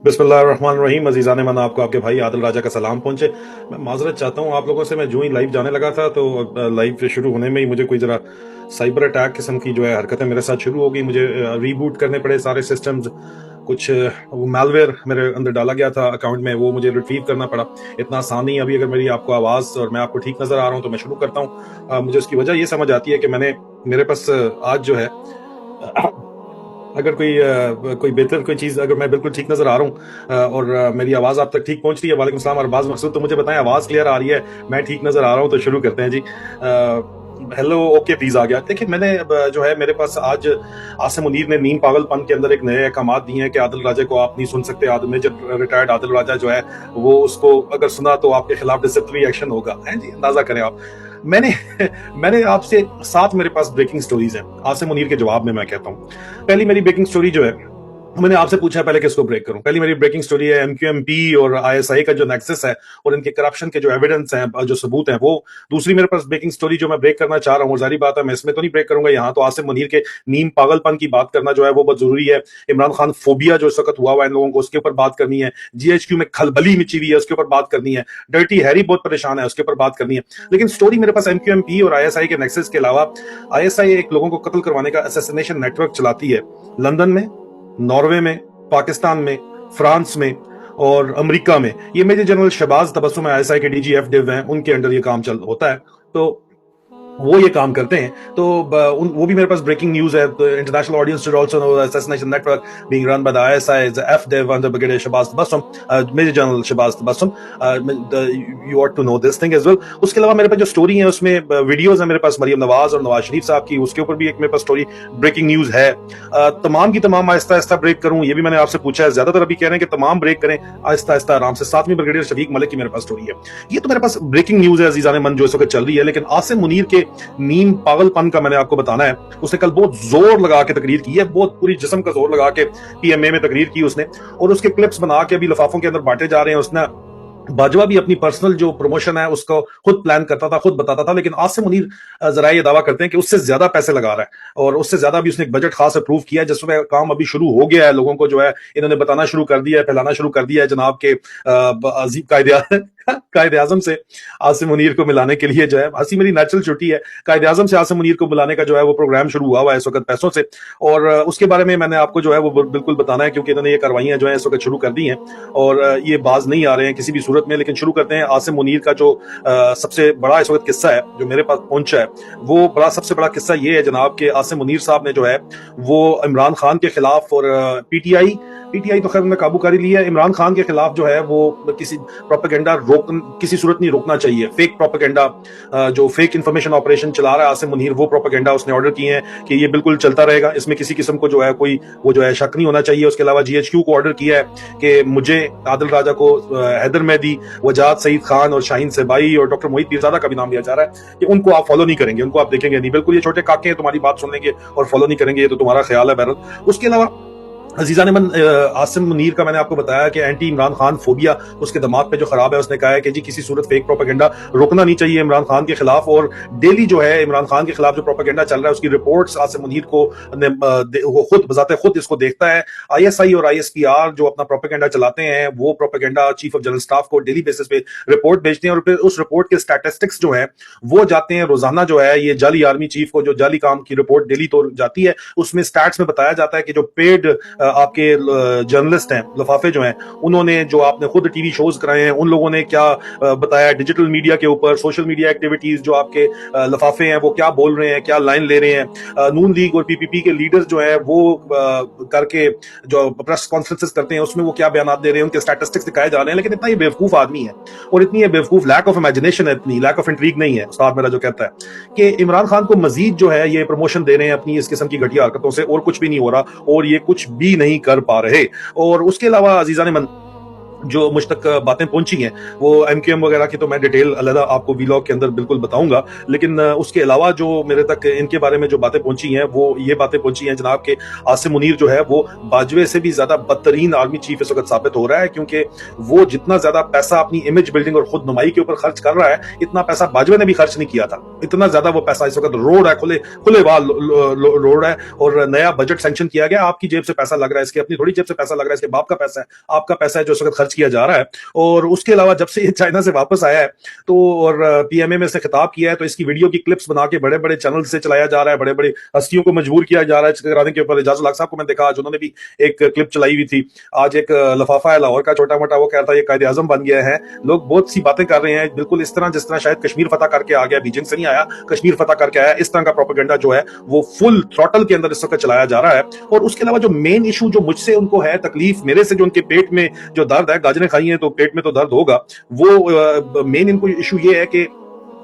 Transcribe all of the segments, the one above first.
बिस्मिल्लाहिर्रहमानिर्रहीम। अजीज़ान मन, आपको आपके भाई आदिल राजा का सलाम पहुंचे। मैं माजरत चाहता हूं आप लोगों से। मैं जो ही लाइव जाने लगा था तो लाइव शुरू होने में ही मुझे कोई ज़रा साइबर अटैक किस्म की जो है हरकतें मेरे साथ शुरू हो गई। मुझे रीबूट करने पड़े सारे सिस्टम्स। कुछ वो मैलवेयर मेरे अंदर डाला गया था अकाउंट में, वो मुझे रिट्रीव करना पड़ा। इतना आसान नहीं। अभी अगर मेरी आपको आवाज़ और मैं आपको ठीक नज़र आ रहा हूँ तो मैं शुरू करता हूँ। मुझे उसकी वजह ये समझ आती है कि मेरे पास आज जो है अगर कोई बेहतर कोई चीज़, अगर मैं बिल्कुल ठीक नज़र आ रहा हूँ और मेरी आवाज़ आप तक ठीक पहुँच रही है। वालेकुम सलाम अरबाज़ मकसूद, तो मुझे बताएं आवाज़ क्लियर आ रही है, मैं ठीक नज़र आ रहा हूँ तो शुरू करते हैं जी। हेलो, ओके प्लीज़ आ गया। देखिए, मैंने जो है मेरे पास आज आसिम मुनीर ने नीम पागलपन के अंदर एक नए अहकामात दिए हैं कि आदिल राजा को आप नहीं सुन सकते। मेजर रिटायर्ड आदिल राजा जो है वो, उसको अगर सुना तो आपके खिलाफ डिसिप्लिनरी एक्शन होगा। है जी, अंदाजा करें आप। मैंने मैंने आपसे 7 मेरे पास ब्रेकिंग स्टोरीज हैं आसिम मुनीर के जवाब में। मैं कहता हूँ पहली मेरी ब्रेकिंग स्टोरी जो है, मैंने आपसे पूछा पहले किसको ब्रेक करूं। पहली मेरी ब्रेकिंग स्टोरी है एमक्यूएमपी और आईएसआई का जो नेक्सस है और इनके करप्शन के जो एविडेंस हैं, जो सबूत हैं वो। दूसरी मेरे पास ब्रेकिंग स्टोरी जो मैं ब्रेक करना चाह रहा हूं, जारी बात है मैं इसमें तो नहीं ब्रेक करूंगा। यहाँ तो आसिम मुनीर के नीम पागलपन की बात करना जो है वो बहुत जरूरी है। इमरान खान फोबिया जो इस वक्त हुआ हुआ है इन लोगों को, उसके ऊपर बात करनी है। जीएचक्यू में खलबली मची हुई है, उसके ऊपर बात करनी है। डर्टी हैरी बहुत परेशान है, उसके ऊपर बात करनी है। लेकिन स्टोरी मेरे पास एमक्यूएमपी और आईएसआई के नेक्सस के अलावा, आईएसआई एक लोगों को कत्ल करवाने का असैसिनेशन नेटवर्क चलाती है लंदन में, नॉर्वे में, पाकिस्तान में, फ्रांस में और अमेरिका में। ये major general Shahbaz Tabassum ISI के डीजी एफडिव हैं, उनके अंडर ये काम चल होता है। तो वो ये काम करते हैं। तो वो भी मेरे पास ब्रेकिंग न्यूज है। तो international audience should also know assassination network being run by the ISI, the FDev under Brigadier Shabazz Tabassum, Major General Shabazz Tabassum. You ought to know this thing as well. उसके अलावा मेरे पास जो story है उसमें videos है मेरे पास मरियम नवाज और नवाज शरीफ साहब की, उसके ऊपर भी एक मेरे पास स्टोरी ब्रेकिंग न्यूज है। तमाम की तमाम आहिस्ता आहिस्ता ब्रेक करूं, ये भी मैंने आपसे पूछा है। ज्यादातर अभी कह रहे हैं कि तमाम ब्रेक करें, आहिस्ता आहिस्ता आराम से। 7वीं ब्रिगेडियर शफीक मलिक की मेरे पास स्टोरी है। ये तो मेरे पास ब्रेकिंग न्यूज है अजीजान मन, जो इस वक्त चल रही है। लेकिन आसिम मुनीर के नीम पागलपन का मैंने आपको बताना है। उसने कल बहुत जोर लगा के तकरीर की है, बहुत पूरी जिस्म का जोर लगा के पीएमए में तकरीर की उसने, और उसके क्लिप्स बना के अभी लिफाफों के अंदर बांटे जा रहे हैं। उसने बाजवा भी अपनी पर्सनल जो प्रमोशन है उसको खुद प्लान करता था, खुद बताता था। लेकिन आसिम मुनीर जरा ये दावा करते हैं कि उससे ज्यादा पैसे लगा रहा है और उससे ज्यादा भी उसने एक बजट खास अप्रूव किया है, जिसमें काम अभी शुरू हो गया है। लोगों को जो है इन्होंने बताना शुरू कर दिया है, फैलाना शुरू कर दिया है जनाब के अजीब कायदे आजम से आसिम मुनीर को मिलाने के लिए जो है, हंसी मेरी नेचुरल छुट्टी है। कायदे आजम से आसिम मुनीर को मिलाने का जो है वो प्रोग्राम शुरू हुआ हुआ है इस वक्त पैसों से। और उसके बारे में मैंने आपको जो है वो बिल्कुल बताना है, क्योंकि इन्होंने ये कार्रवाइयां जो है इस वक्त शुरू कर दी हैं और ये बाज नहीं आ रहे हैं किसी भी सूरत में। लेकिन शुरू करते हैं आसिम मुनीर का जो सबसे बड़ा इस वक्त किस्सा है जो मेरे पास पहुंचा है। वो सबसे बड़ा किस्सा ये है जनाब के आसिम मुनीर साहब ने जो है वो इमरान खान के खिलाफ और पीटीआई तो खैर उन्होंने काबू कर ही लिया है। इमरान खान के खिलाफ जो है वो किसी प्रोपेगेंडा किसी सूरत नहीं रोकना चाहिए। फेक प्रोपेगेंडा, जो फेक इंफॉर्मेशन ऑपरेशन चला रहा है आसिम मुनीर, वो प्रोपेगेंडा उसने ऑर्डर किए हैं कि ये बिल्कुल चलता रहेगा। इसमें किसी किस्म को जो है कोई वो जो है शक नहीं होना चाहिए। उसके अलावा जीएचक्यू को ऑर्डर किया है कि मुझे, आदिल राजा को, हैदर मेहदी, वजाद सईद खान और शाहीन सेबाई और डॉक्टर मोहित पीरजादा का भी नाम लिया जा रहा है कि उनको आप फॉलो नहीं करेंगे, उनको आप देखेंगे नहीं। बिल्कुल ये छोटे काके हैं, तुम्हारी बात सुनेंगे और फॉलो नहीं करेंगे, ये तो तुम्हारा ख्याल है। बहरहाल उसके अलावा अजीजा ने मन, आसिम मुनीर का मैंने आपको बताया कि एंटी इमरान खान फोबिया उसके दिमाग पे जो खराब है। उसने कहा है कि जी किसी सूरत फेक प्रोपेगेंडा रोकना नहीं चाहिए इमरान खान के खिलाफ, और डेली जो है इमरान खान के खिलाफ जो प्रोपेगेंडा चल रहा है उसकी रिपोर्ट्स आसिम मुनीर को वो खुद बजाते खुद इसको देखता है। आईएसआई और आईएसपीआर जो अपना प्रोपेगेंडा चलाते हैं वो propaganda chief of general staff को डेली बेसिस पे रिपोर्ट भेजते हैं और फिर उस रिपोर्ट के स्टैटिस्टिक्स जो है वो जाते हैं रोजाना। जो है ये जाली आर्मी चीफ को जो जाली काम की रिपोर्ट डेली तो जाती है, उसमें स्टैट्स में बताया जाता है कि जो पेड आपके जर्नलिस्ट हैं, लफाफे जो हैं, उन्होंने जो आपने खुद टीवी शोज कराए हैं उन लोगों ने क्या बताया डिजिटल मीडिया के ऊपर, सोशल मीडिया एक्टिविटीज, जो आपके लफाफे हैं वो क्या बोल रहे हैं, क्या लाइन ले रहे हैं। नून लीग और पीपीपी के लीडर्स जो है वो करके जो प्रेस कॉन्फ्रेंसेस करते हैं उसमें वो क्या बयान दे रहे हैं, उनके स्टैटिस्टिक्स दिखाए जा रहे हैं। लेकिन इतना ये बेवकूफ आदमी है और इतनी ये बेवकूफ लैक ऑफ इमेजिनेशन है, इतनी लैक ऑफ इंट्रीग नहीं है। उस्ताद मेरा जो कहता है कि इमरान खान को मजीद जो है ये प्रमोशन दे रहे हैं अपनी इस किस्म की घटिया हरकतों से, और कुछ भी नहीं हो रहा और ये कुछ भी नहीं कर पा रहे। और उसके अलावा अजीजा ने मन, جو مجھ تک باتیں پہنچی ہیں وہ ایم کیو ایم وغیرہ کی تو میں ڈیٹیل علیحدہ آپ کو ویلاگ کے اندر بالکل بتاؤں گا، لیکن اس کے علاوہ جو میرے تک ان کے بارے میں جو باتیں پہنچی ہیں وہ یہ باتیں پہنچی ہیں جناب کہ عاصم منیر جو ہے وہ باجوے سے بھی زیادہ بدترین آرمی چیف اس وقت ثابت ہو رہا ہے، کیونکہ وہ جتنا زیادہ پیسہ اپنی امیج بلڈنگ اور خود نمائی کے اوپر خرچ کر رہا ہے اتنا پیسہ باجوے نے بھی خرچ نہیں کیا تھا، اتنا زیادہ وہ پیسہ اس وقت روڈ ہے، کھلے وال روڈ ہے، اور نیا بجٹ سینکشن کیا گیا، آپ کی جیب سے پیسہ لگ رہا ہے، اس کے اپنی تھوڑی جیب سے پیسہ لگ رہا ہے، اس کے باپ کا پیسہ ہے، آپ کا پیسہ ہے جو اس وقت خرچ کیا جا رہا ہے۔ اور اس کے علاوہ جب سے یہ چائنا سے واپس آیا ہے تو اور پی ایم اے میں اس نے خطاب کیا ہے تو اس کی ویڈیو کی کلپس بنا کے بڑے بڑے چینل سے چلایا جا رہا ہے، بڑے بڑے ہستیوں کو مجبور کیا جا رہا ہے کرانے کے اوپر۔ اعجاز الحق صاحب کو میں دیکھا آج انہوں نے بھی ایک کلپ چلائی ہوئی تھی، آج ایک لفافہ ہے لاہور کا چھوٹا موٹا، وہ کہتا ہے یہ قائد اعظم بن گیا ہے، لوگ بہت سی باتیں کر رہے ہیں بالکل اس طرح جس طرح شاید کشمیر فتح کر کے آ گیا، بیجنگ سے نہیں آیا، کشمیر فتح کر کے آیا، اس طرح کا پروپیگنڈا جو ہے وہ فل تھروٹل کے اندر اس وقت چلایا جا رہا ہے۔ اور اس کے علاوہ جو مین ایشو جو مجھ سے ان کو ہے تکلیف، میرے سے جو ان کے پیٹ میں جو درد ہے، گاجریں کھائی ہیں تو پیٹ میں تو درد ہوگا، وہ مین ان کو ایشو یہ ہے کہ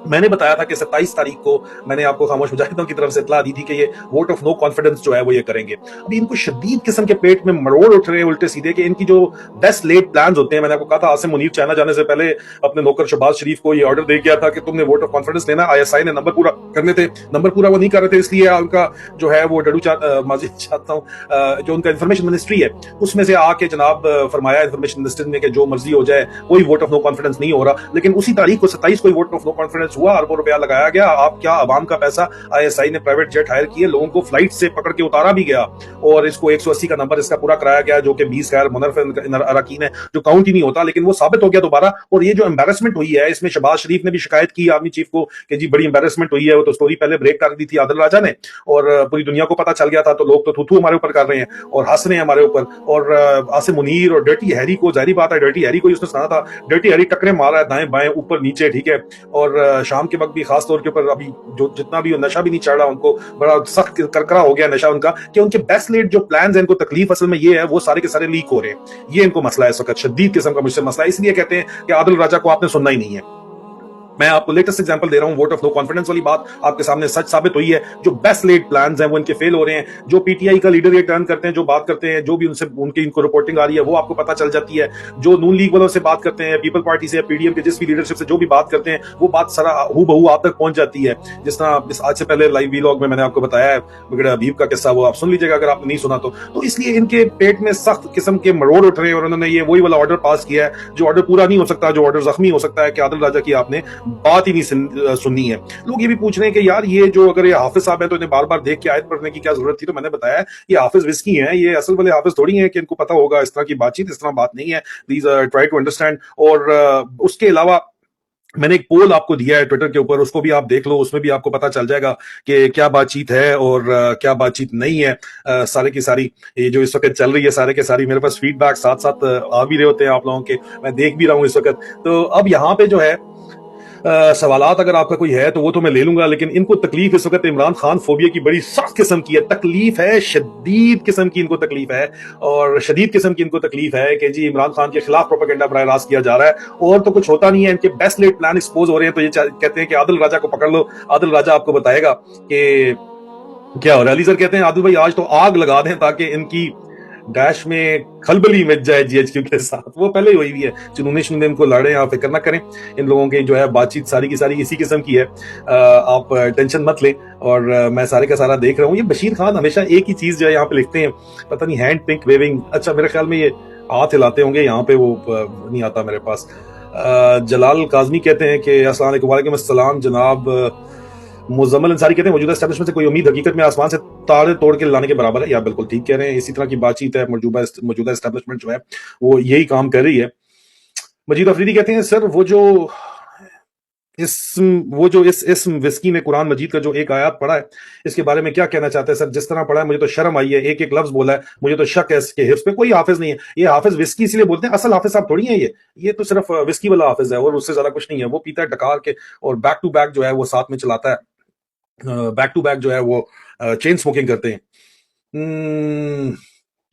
میں نے بتایا تھا کہ 27 تاریخ کو میں نے آپ کو خاموش مجاہدوں کی طرف سے اطلاع دی تھی کہ یہ ووٹ آف نو کانفیڈنس جو ہے وہ یہ کریں گے۔ ابھی ان کو شدید قسم کے پیٹ میں مروڑ اٹھ رہے ہیں الٹے سیدھے کہ ان کی جو بیسٹ لیڈ پلانز ہوتے ہیں، میں نے آپ کو کہا تھا عاصم منیر چائنا جانے سے پہلے اپنے نوکر شہباز شریف کو یہ آرڈر دے گیا تھا کہ تم نے ووٹ آف کانفیڈنس لینا، آئی ایس آئی نے نمبر پورا کرنے تھے، نمبر پورا وہ نہیں کر رہے تھے، اس لیے ان کا جو ہے وہ ڈڈو معذرت چاہتا ہوں جو ان کا انفارمیشن منسٹری ہے اس میں سے آ کے جناب فرمایا انفارمیشن منسٹری نے کہ جو مرضی ہو جائے کوئی ووٹ آف نو کانفیڈنس نہیں ہو رہا، لیکن اسی تاریخ کو 27 کو ووٹ آف نو کانفیڈنس ہوا، اربوں روپیہ لگایا گیا، آپ کیا عوام کا پیسہ، آئی ایس آئی نے پرائیویٹ جیٹ ہائر کیے، لوگوں کو فلائٹ سے پکڑ کے اتارا بھی گیا اور اس کو 180 کا نمبر اس کا پورا کرایا گیا جو کہ 20 غیر منرف اراکین ہے جو کاؤنٹ ہی نہیں ہوتا، لیکن وہ ثابت ہو گیا دوبارہ۔ اور یہ جو امبیرسمنٹ ہوئی ہے اس میں شہباز شریف نے بھی شکایت کی آرمی چیف کو کہ جی بڑی امبیرسمنٹ ہوئی ہے، وہ تو سٹوری پہلے بریک کر دی تھی عادل راجہ نے اور پوری دنیا کو پتا چل گیا تھا، تو لوگ تو تھو ہمارے اوپر کر رہے ہیں اور ہنس رہے ہیں ہمارے اوپر، اور عاصم منیر اور ڈرٹی ہیری کو ظاہری بات ہے ڈرٹی ہیری کو اس نے سنا تھا، ڈرٹی ہیری ٹکرے مار رہا ہے دائیں بائیں اوپر نیچے، ٹھیک ہے، اور شام کے وقت بھی خاص طور کے اوپر ابھی جو جتنا بھی نشہ بھی نہیں چڑھ رہا ان کو، بڑا سخت کرکرا ہو گیا نشہ ان کا کہ ان کے بیسٹ لیڈ جو پلانز ہیں ان کو تکلیف اصل میں یہ ہے وہ سارے کے سارے لیک ہو رہے ہیں، یہ ان کو مسئلہ ہے اس وقت، شدید قسم کا مجھ سے مسئلہ ہے، اس لیے کہتے ہیں کہ عادل راجہ کو آپ نے سننا ہی نہیں ہے۔ میں آپ کو لیٹسٹ ایگزامپل دے رہا ہوں، ووٹ آف نو کانفیڈنس والی بات آپ کے سامنے سچ ثابت ہوئی ہے، جو بیسٹ لیڈ پلانز ہیں وہ ان کے فیل ہو رہے ہیں، جو پی ٹی آئی کا لیڈر یہ ٹرن کرتے ہیں، جو بات کرتے ہیں، جو بھی ان کو رپورٹنگ آ رہی ہے وہ آپ کو پتہ چل جاتی ہے، جو نون لیگ والوں سے بات کرتے ہیں، پیپل پارٹی سے، پی ڈی ایم کے جس بھی لیڈرشپ سے جو بھی بات کرتے ہیں وہ بات سارا ہو بہو آپ تک پہنچ جاتی ہے، جس طرح آج سے پہلے لائیو ویلاگ میں نے آپ کو بتایا ہے بگڑا حبیب کا قصہ، وہ آپ سن لیجیے گا اگر آپ نے نہیں سنا تو اس لیے ان کے پیٹ میں سخت قسم کے مروڑ اٹھ رہے ہیں اور انہوں نے یہ وہی والا آرڈر پاس کیا ہے جو آرڈر پورا نہیں ہو سکتا، جو آرڈر زخمی ہو سکتا ہے کہ عادل راجہ کی آپ نے بات ہی نہیں سننی ہے۔ لوگ یہ بھی پوچھ رہے ہیں کہ یار یہ جو اگر یہ حافظ صاحب ہیں تو انہیں بار بار دیکھ کے آیت پڑھنے کی کیا ضرورت تھی، تو میں نے بتایا یہ حافظ وسکی ہیں، یہ اصل والے حافظ تھوڑی ہیں کہ ان کو پتہ ہوگا اس طرح کی بات چیت، اس طرح بات نہیں ہے، پلیز ٹرائی ٹو انڈرسٹینڈ۔ اور اس کے علاوہ میں نے ایک پول آپ کو دیا ہے ٹویٹر کے اوپر، اس کو بھی آپ دیکھ لو، اس میں بھی آپ کو پتا چل جائے گا کہ کیا بات چیت ہے اور کیا بات چیت نہیں ہے، سارے کی ساری یہ جو اس وقت چل رہی ہے سارے کے ساری میرے پاس فیڈ بیک ساتھ ساتھ آ بھی رہے ہوتے ہیں آپ لوگوں کے، میں دیکھ بھی رہا ہوں اس وقت۔ تو اب یہاں پہ جو ہے سوالات اگر آپ کا کوئی ہے تو وہ تو میں لے لوں گا، لیکن ان کو تکلیف اس وقت عمران خان فوبیا کی بڑی سخت قسم کی ہے، تکلیف ہے، شدید قسم کی ان کو تکلیف ہے، اور شدید قسم کی ان کو تکلیف ہے کہ جی عمران خان کے خلاف پروپیگنڈا براہ راست کیا جا رہا ہے اور تو کچھ ہوتا نہیں ہے، ان کے بیسٹ لیڈ پلان ایکسپوز ہو رہے ہیں، تو یہ کہتے ہیں کہ عادل راجہ کو پکڑ لو، عادل راجہ آپ کو بتائے گا کہ کیا ہو رہا ہے۔ علی سر کہتے ہیں عادل بھائی آج تو آگ لگا دیں تاکہ ان کی ڈیش میں کھلبلی مچ جائے جی ایچ کیو کے ساتھ، وہ پہلے ہی ہوئی ہے، چنونے شنونے ان کو لڑے، آپ فکر نہ کریں، ان لوگوں کی جو ہے بات چیت ساری کی ساری اسی قسم کی ہے، آپ ٹینشن مت لیں، اور میں سارے کا سارا دیکھ رہا ہوں۔ یہ بشیر خان ہمیشہ ایک ہی چیز جو ہے یہاں پہ لکھتے ہیں، پتہ نہیں ہینڈ پنک ویونگ، اچھا میرے خیال میں یہ ہاتھ ہلاتے ہوں گے یہاں پہ، وہ نہیں آتا میرے پاس۔ جلال کاظمی کہتے ہیں کہ السلام علیکم، وعلیکم السلام جناب۔ مزمل انصاری کہتے ہیں موجودہ اسٹیبلشمنٹ سے کوئی امید حقیقت میں آسمان سے تارے توڑ کے لانے کے برابر ہے، یا بالکل ٹھیک کہہ رہے ہیں، اسی طرح کی بات چیت ہے، موجودہ اسٹیبلشمنٹ جو ہے وہ یہی کام کر رہی ہے۔ مجید افریدی کہتے ہیں سر وہ جو اس اسم وسکی نے قرآن مجید کا جو ایک آیات پڑھا ہے اس کے بارے میں کیا کہنا چاہتے ہیں سر؟ جس طرح پڑھا ہے مجھے تو شرم آئی ہے، ایک ایک لفظ بولا ہے، مجھے تو شک ہے اس کے حفظ پہ، کوئی حافظ نہیں ہے، یہ حافظ وسکی اس لیے بولتے ہیں، اصل حافظ صاحب تھوڑی ہیں، یہ تو صرف وسکی والا حافظ ہے اور اس سے زیادہ کچھ نہیں ہے، وہ پیتا ہے ڈکار کے اور بیک ٹو بیک جو ہے وہ ساتھ میں چلاتا ہے، بیک ٹو بیک جو ہے وہ چین سموکنگ کرتے ہیں۔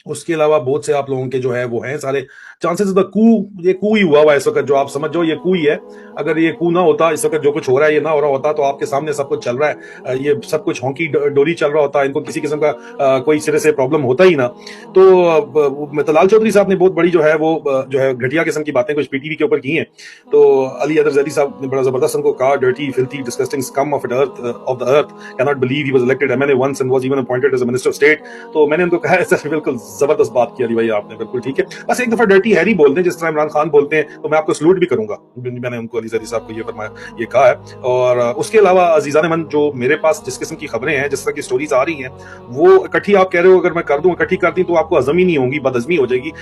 उसके अलावा बहुत से आप लोगों के जो है वो हैं सारे चांसेस द कू, ये कू ही हुआ है इस वक्त, जो आप समझ जाओ ये कू ही है। अगर ये कू ना होता, इस वक्त जो कुछ हो रहा है ये ना हो रहा होता, तो आपके सामने सब कुछ चल रहा है, ये सब कुछ हॉकी डोरी चल रहा होता, इनको किसी किस्म का कोई सिरे से प्रॉब्लम होता ही ना। तो तलाल चौधरी साहब ने बहुत बड़ी जो है वो जो है घटिया किस्म की बातें कुछ पीटीवी के ऊपर की हैं। तो अली अदर जैदी साहब ने बड़ा जबरदस्त उनको कहा, dirty filthy disgusting scum of the earth, can not believe he was elected MLA once and was even appointed as a minister of state. तो मैंने उनको कहा सर बिल्कुल जबरदस्त बात की अली भाई आपने, बिल्कुल ठीक है। बस एक दफा डर्टी हैरी बोल दें जिस तरह इमरान खान बोलते हैं तो मैं आपको सलूट भी करूंगा। मैंने उनको अली जैदी साहब को ये फरमाया, ये कहा है। और उसके अलावा अजीजान मन, जो मेरे पास जिस किस्म की खबरें हैं, जिस तरह की स्टोरीज आ रही हैं, वो इकट्ठी आप कह रहे हो अगर मैं कर दूं, इकट्ठी कर दी तो आपको हजम ही नहीं होंगी, बदहजमी हो जाएगी।